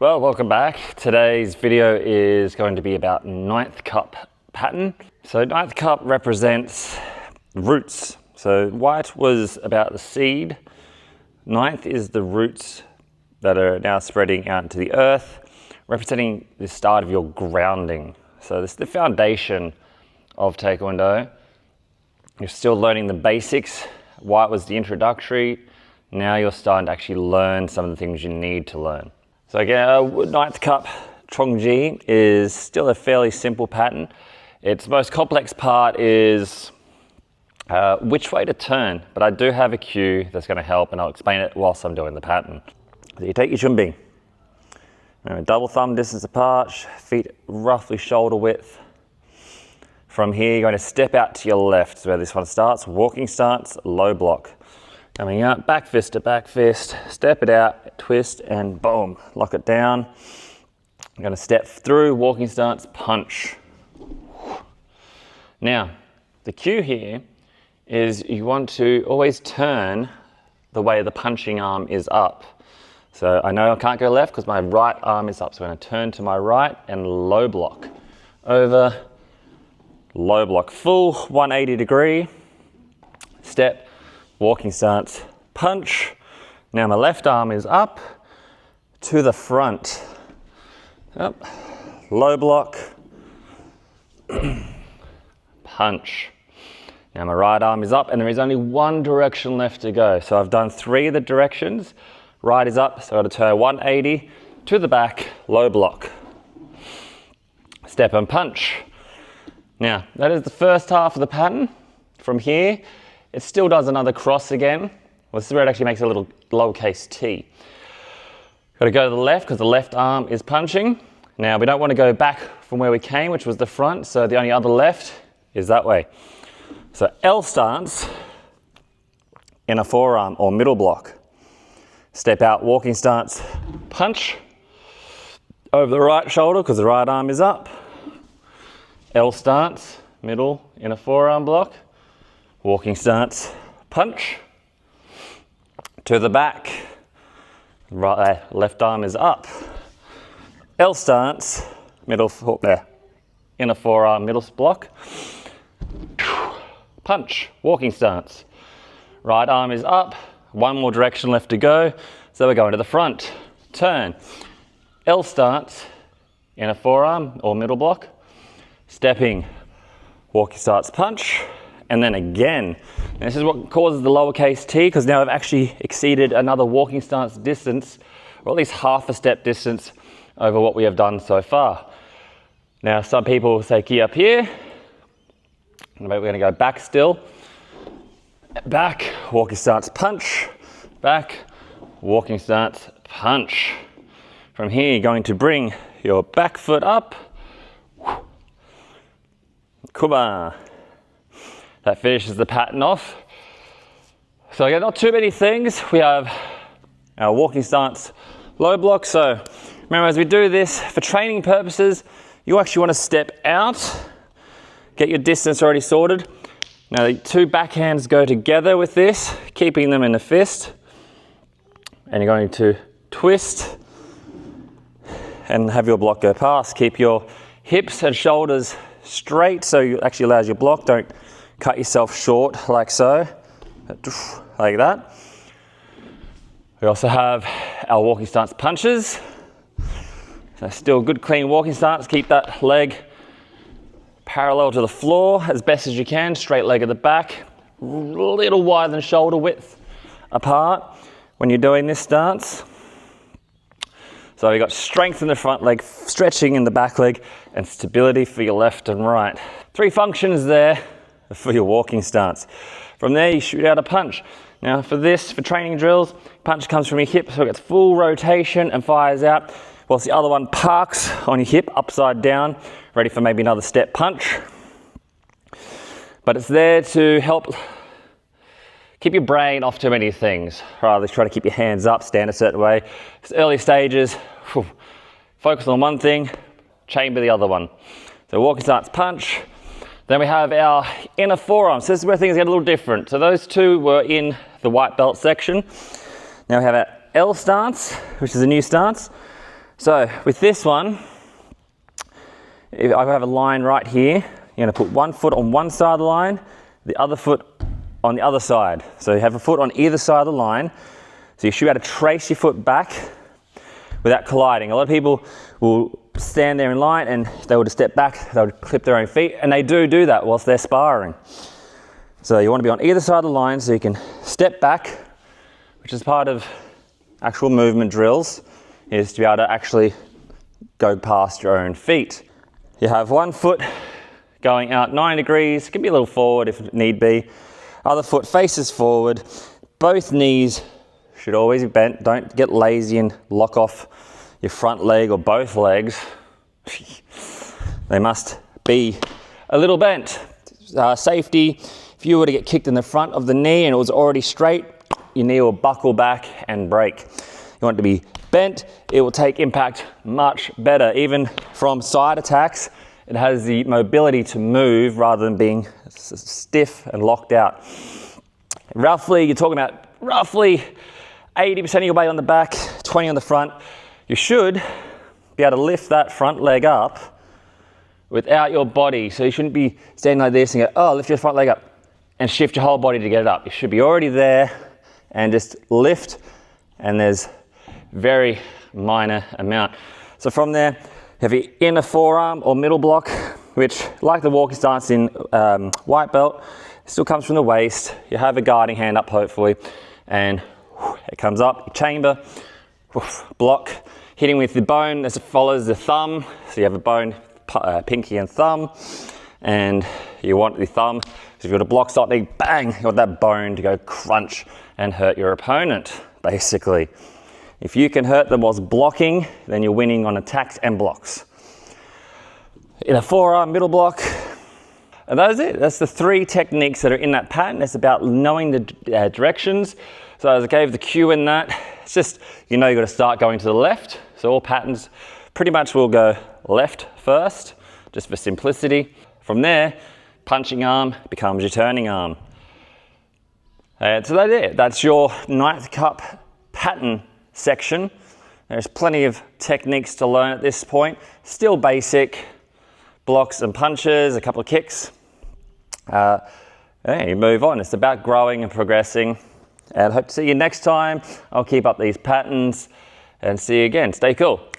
Well, welcome back. Today's video is going to be about ninth cup pattern. So ninth cup represents roots. So white was about the seed. Ninth is the roots that are now spreading out into the earth, representing the start of your grounding. So this is the foundation of Taekwondo. You're still learning the basics. White was the introductory. Now you're starting to actually learn some of the things you need to learn. So again, ninth cup Chon-Ji is still a fairly simple pattern. Its most complex part is which way to turn, but I do have a cue that's going to help, and I'll explain it whilst I'm doing the pattern. So you take your Chon-Ji, double thumb distance apart, feet roughly shoulder width. From here, you're going to step out to your left, so where this one starts, walking stance, low block. Coming out, back fist to back fist, step it out, twist, and boom, lock it down. I'm going to step through, walking stance, punch. Now, the cue here is you want to always turn the way the punching arm is up. So I know I can't go left because my right arm is up, so I'm going to turn to my right and low block. Over, low block, full 180 degree, step, walking stance, punch. Now my left arm is up to the front. Up, low block, punch. Now my right arm is up and there is only one direction left to go. So I've done 3 of the directions. Right is up, so I've got to turn 180 to the back, low block. Step and punch. Now that is the first half of the pattern. From here, it still does another cross again. Well, this is where it actually makes a little lowercase t. Got to go to the left because the left arm is punching. Now we don't want to go back from where we came, which was the front, so the only other left is that way. So L stance, inner forearm or middle block. Step out, walking stance, punch. Over the right shoulder because the right arm is up. L stance, middle, inner forearm block. Walking stance, punch. To the back, right, left arm is up. L stance, middle foot there, inner forearm, middle block. Punch, walking stance. Right arm is up, one more direction left to go, so we're going to the front. Turn, L stance, inner forearm or middle block. Stepping, walking stance, punch. And then again, and this is what causes the lowercase t, because now I've actually exceeded another walking stance distance, or at least half a step distance over what we have done so far. Now some people say key up here, and we're going to go back still. Back, walking stance, punch. Back, walking stance, punch. From here, you're going to bring your back foot up. Kuba. That finishes the pattern off. So again, not too many things. We have our walking stance, low block. So remember, as we do this for training purposes, you actually want to step out, get your distance already sorted. Now the 2 backhands go together with this, keeping them in a fist. And you're going to twist and have your block go past. Keep your hips and shoulders straight so it actually allows your block. Don't cut yourself short like so, like that. We also have our walking stance punches. So still good clean walking stance. Keep that leg parallel to the floor as best as you can. Straight leg at the back, a little wider than shoulder width apart when you're doing this stance. So you've got strength in the front leg, stretching in the back leg, and stability for your left and right. 3 functions there for your walking stance. From there, you shoot out a punch. Now for this, for training drills, punch comes from your hip, so it gets full rotation and fires out, whilst the other one parks on your hip, upside down, ready for maybe another step punch. But it's there to help keep your brain off too many things, rather than try to keep your hands up, stand a certain way. It's early stages, focus on one thing, chamber the other one. So walking stance, punch. Then we have our inner forearm. So this is where things get a little different. So those 2 were in the white belt section. Now we have our L stance, which is a new stance. So with this one, if I have a line right here, you're going to put one foot on one side of the line, the other foot on the other side. So you have a foot on either side of the line. So you should be able to trace your foot back without colliding. A lot of people will stand there in line and they would step back, they would clip their own feet, and they do that whilst they're sparring. So you want to be on either side of the line so you can step back, which is part of actual movement drills, is to be able to actually go past your own feet. You have one foot going out 90 degrees, can be a little forward if need be. Other foot faces forward. Both knees should always be bent. Don't get lazy and lock off your front leg or both legs. They must be a little bent. Safety, if you were to get kicked in the front of the knee and it was already straight, your knee will buckle back and break. You want it to be bent, it will take impact much better. Even from side attacks, it has the mobility to move rather than being stiff and locked out. Roughly, you're talking about roughly 80% of your weight on the back, 20 on the front. You should be able to lift that front leg up without your body. So you shouldn't be standing like this and go, oh, lift your front leg up and shift your whole body to get it up. You should be already there and just lift, and there's very minor amount. So from there, you have your inner forearm or middle block, which, like the walking stance in white belt, still comes from the waist. You have a guiding hand up, hopefully, and it comes up, your chamber, block, hitting with the bone as it follows the thumb. So you have a bone, pinky and thumb, and you want the thumb, so if you want to block something, bang, you want that bone to go crunch and hurt your opponent, basically. If you can hurt them whilst blocking, then you're winning on attacks and blocks. In a forearm, middle block, and that's it. That's the 3 techniques that are in that pattern. It's about knowing the directions. So as I gave the cue in that, it's just, you know, you've got to start going to the left. So all patterns pretty much will go left first, just for simplicity. From there, punching arm becomes your turning arm. And so that's it. That's your 9th cup pattern section. There's plenty of techniques to learn at this point. Still basic, blocks and punches, a couple of kicks. You move on. It's about growing and progressing. And hope to see you next time. I'll keep up these patterns and see you again. Stay cool.